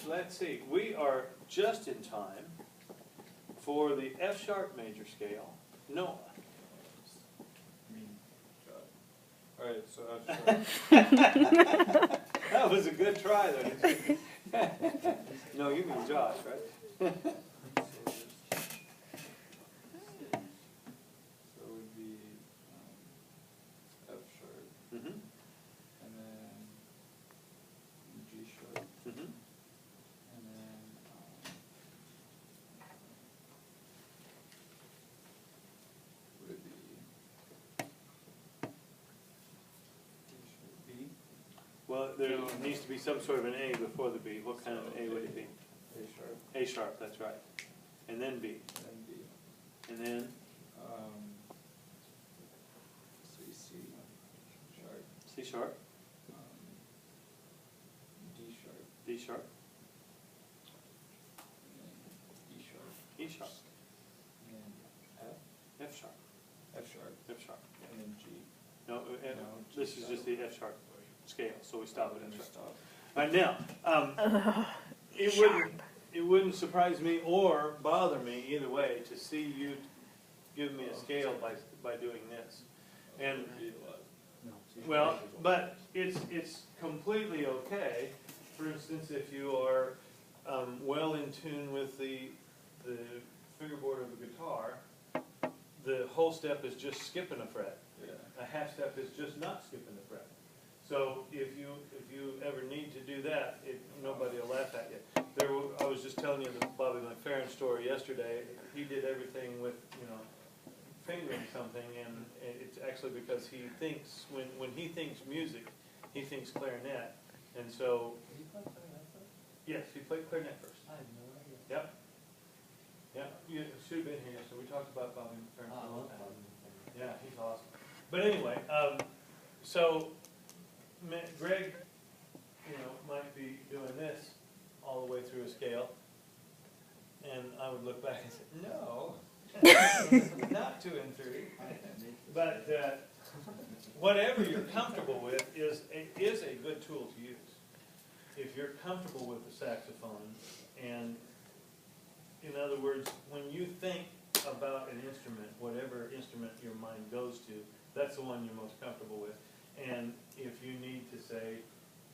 let's see, we are just in time for the F sharp major scale. Noah. All right, so F sharp. That was a good try, though. No, you mean Josh, right? So it would be F sharp, Mm-hmm. and then G sharp, Mm-hmm. and then would it be D sharp, B, Well, there needs to be some sort of an A before the B. What kind of A would it be? A sharp, A sharp, that's right. And then B. and then B. And then Say C sharp, C sharp, D sharp, D sharp, and then E sharp, E sharp, and then F sharp, F sharp, F sharp. and then G. No, G this is just the F sharp scale, so we stop at And F we sharp. stop. All right, now, it wouldn't surprise me or bother me either way to see you give me a scale by doing this. And Would be a lot. well, but it's completely okay. For instance, if you are well in tune with the fingerboard of the guitar, the whole step is just skipping a fret. Yeah. A half step is just not skipping the fret. So if you ever need to do that, nobody will laugh at you. I was just telling you the Bobby McFerrin story yesterday. He did everything with fingering something, and it's actually because he thinks when he thinks music, he thinks clarinet, and so yes, he played clarinet first. I have no idea. Yep. Yeah, you should have been here. So we talked about Bobby McFerrin for a long time. Yeah, he's awesome. But anyway, so Greg, might be doing this all the way through a scale, and I would look back and say, no, not 2 and 3. But whatever you're comfortable with is a good tool to use. If you're comfortable with the saxophone, and in other words, when you think about an instrument, whatever instrument your mind goes to, that's the one you're most comfortable with. And if you need to say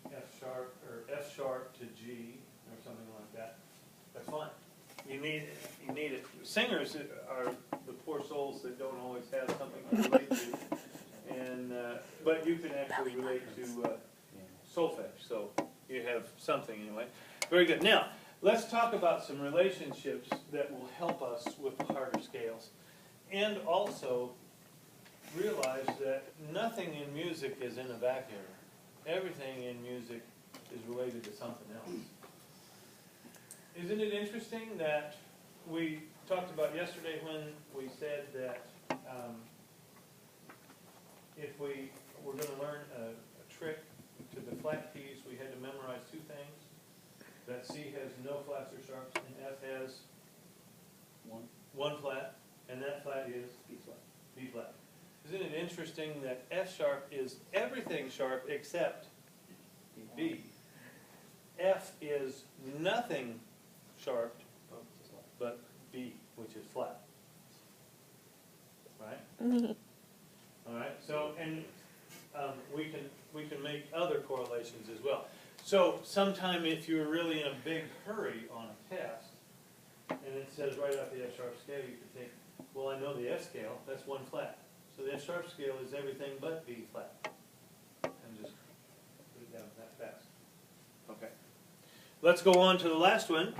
F sharp or F sharp to G or something like that, that's fine. You need it. Singers are the poor souls that don't always have something to relate to, and but you can actually relate to solfege, so you have something anyway. Very good. Now let's talk about some relationships that will help us with the harder scales, and also realize that nothing in music is in a vacuum. Everything in music is related to something else. Isn't it interesting that we talked about yesterday when we said that if we were going to learn a trick to the flat keys, we had to memorize 2 things. That C has no flats or sharps, and F has one flat, and that flat is B flat. B flat. Isn't it interesting that F sharp is everything sharp except B? F is nothing sharp but B, which is flat. Right? All right. So, and we can make other correlations as well. So, sometime if you're really in a big hurry on a test, and it says right off the F sharp scale, you could think, well, I know the F scale. That's 1 flat. So the F sharp scale is everything but B flat. And just put it down that fast. Okay. Let's go on to the last one.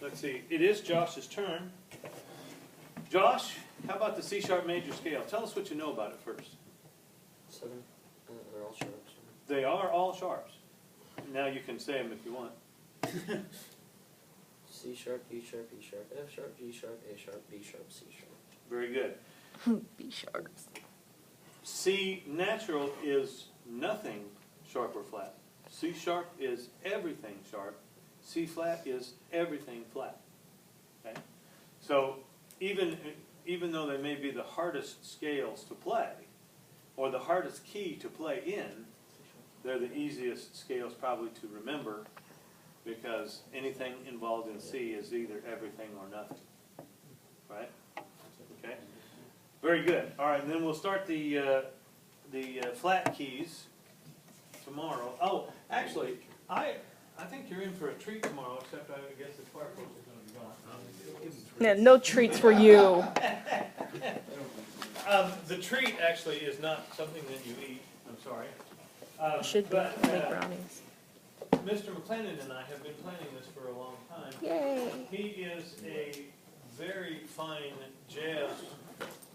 Let's see. It is Josh's turn. Josh, how about the C sharp major scale? Tell us what you know about it first. 7. They're all sharps. They are all sharps. Now you can say them if you want. C sharp, D sharp, E sharp, F sharp, G sharp, A sharp, B sharp, C sharp. Very good. B sharps. C natural is nothing sharp or flat. C sharp is everything sharp. C flat is everything flat. Okay? So even though they may be the hardest scales to play, or the hardest key to play in, they're the easiest scales probably to remember because anything involved in C is either everything or nothing, right? Okay, very good. All right, and then we'll start the flat keys tomorrow. Oh, actually, I think you're in for a treat tomorrow, except I guess the fire folks are gonna be gone. Yeah, no treats for you. The treat actually is not something that you eat, I'm sorry. Should be, But, make brownies. Mr. McClendon and I have been planning this for a long time. Yay. He is a very fine jazz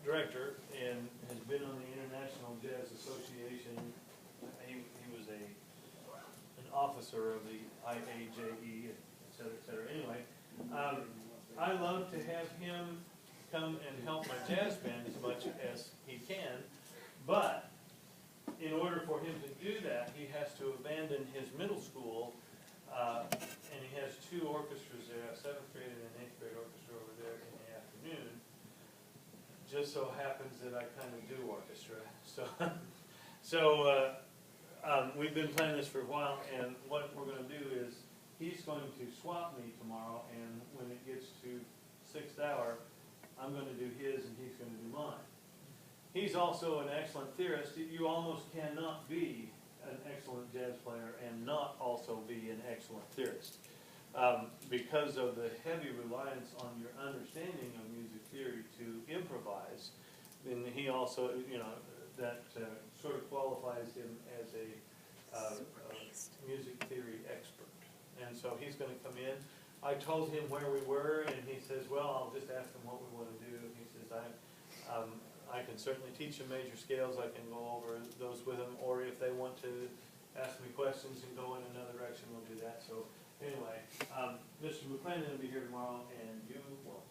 director and has been on the International Jazz Association. He was an officer of the IAJE, et cetera. Anyway, I love to have him come and help my jazz band as much as he can, but in order for him to do that, he has to abandon his middle school, and he has two orchestras there, a 7th grade and an 8th grade orchestra over there in the afternoon. Just so happens that I kind of do orchestra, so we've been planning this for a while, and what we're going to do is he's going to swap me tomorrow, and when it gets to 6th hour, I'm going to do his and he's going to do mine. He's also an excellent theorist. You almost cannot be an excellent jazz player and not also be an excellent theorist, because of the heavy reliance on your understanding of music theory to improvise. And he also, that sort of qualifies him as a music theory expert. And so he's going to come in. I told him where we were, and he says, well, I'll just ask him what we want to do. And he says, I can certainly teach them major scales. I can go over those with them, or if they want to ask me questions and go in another direction, we'll do that. So anyway, Mr. McClendon will be here tomorrow, and you will.